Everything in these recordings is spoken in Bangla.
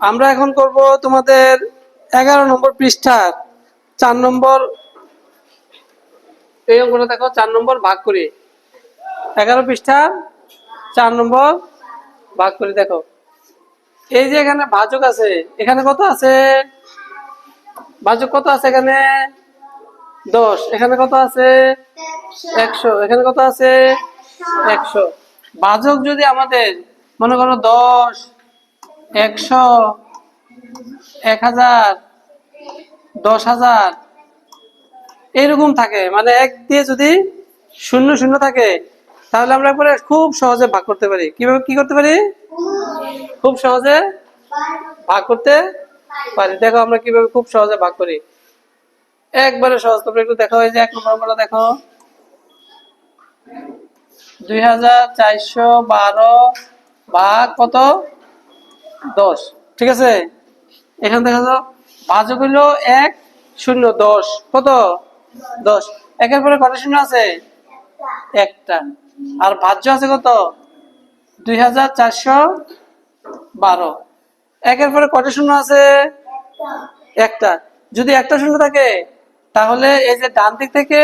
আমরা এখন করব তোমাদের 11 নম্বর পৃষ্ঠার 4 নম্বর এই অঙ্কটা দেখো 4 নম্বর ভাগ করি 11 পৃষ্ঠার 4 নম্বর ভাগ করি দেখো এই যে এখানে ভাজক আছে এখানে কত আছে ভাজক কত আছে এখানে 10 এখানে কত আছে 100 এখানে কত আছে 100 ভাজক যদি আমাদের মনে করো 10 100 1000 10,000 এরকম থাকে মানে এক দিয়ে যদি শূন্য শূন্য থাকে তাহলে আমরা পরে খুব সহজে ভাগ করতে পারি কিভাবে কি করতে পারি খুব সহজে ভাগ করতে পারি দেখো আমরা কিভাবে খুব সহজে ভাগ করি একবারে সহজ তোমরা একটু দেখো এই যে 1 নম্বর অঙ্কটা দেখো 2412 ভাগ কত 10 ঠিক আছে এখানে দেখা যাও ভাজক হইলো 1 0 10 কত 10 একের পরে কত শূন্য আছে একটা আর ভাজ্য আছে কত 2412 একের পরে কত শূন্য আছে একটা যদি একটা শূন্য থাকে তাহলে এই যে ডান দিক থেকে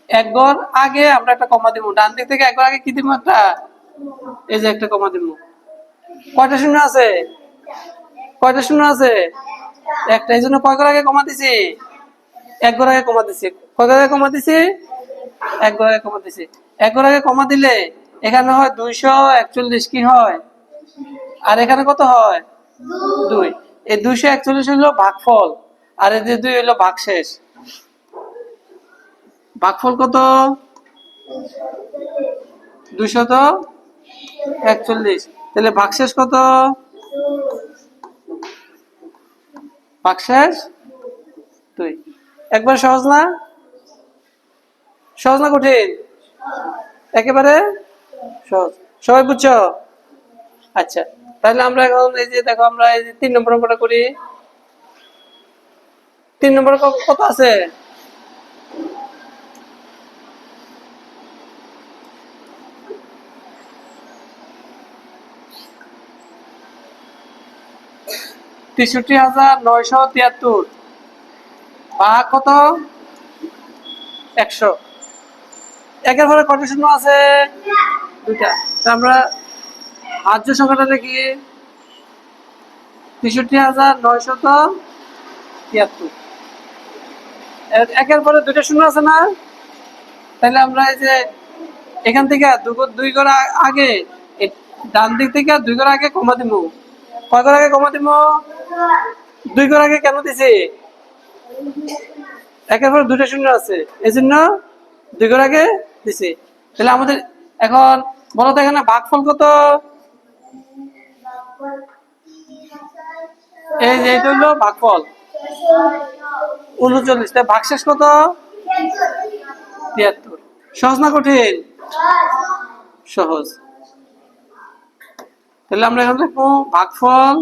এক ঘর আগে আমরা একটা কমা দিব ডান দিক থেকে এক ঘর আগে কি দিব একটা এই যে একটা কমা দিব কয়টা শূন্য আছে কয়টা শূন্য আছে একটা এই জন্য কয় ঘর আগে কমা দিছি এক ঘর আগে কমা দিছি কয় ঘর আগে কমা দিছি এক ঘর আগে কমা দিছি এক ঘর আগে কমা দিলে এখানে হয় 241 কি হয় আর এখানে কত হয় 2 এই 241 হলো ভাগফল আর এই যে 2 হলো ভাগশেষ ভাগফল কত 241 তাহলে ভাগশেষ কত ভাগশেষ 2 একবার সহজ না কঠিন একেবারে সহজ সবাই বুঝছো আচ্ছা তাহলে আমরা এখন এই যে দেখো আমরা এই যে 3 নম্বর অঙ্কটা করি 3 নম্বর কত আছে ৳৬৩,৯৭৩ ভাগ কত 100 একের পরে কত শূন্য আছে দুইটা আমরা ভাজ্য সংখ্যাটা দেখি ৬৩,৯৭৩ একের পরে দুইটা শূন্য আছে না তাহলে আমরা এই যে এখান থেকে দুই ঘর আগে ডান দিক থেকে 2 ঘর আগে কমা দিব কয় ঘর আগে কমা দিব 2 ঘর আগে কেন দিছি একের পরে দুইটা শূন্য আছে এই জন্য 2 ঘর আগে দিছি তাহলে আমাদের এখন বলো তো এখানে ভাগফল কত এই যে এটা হলো ভাগফল 39 তাই ভাগশেষ কত 73 সহজ না কঠিন সহজ তাহলে আমরা এখন দেখবো ভাগফল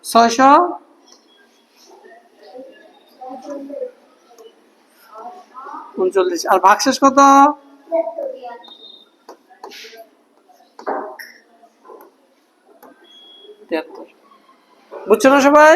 639 আর ভাগশেষ কত 73 বুঝছো না সবাই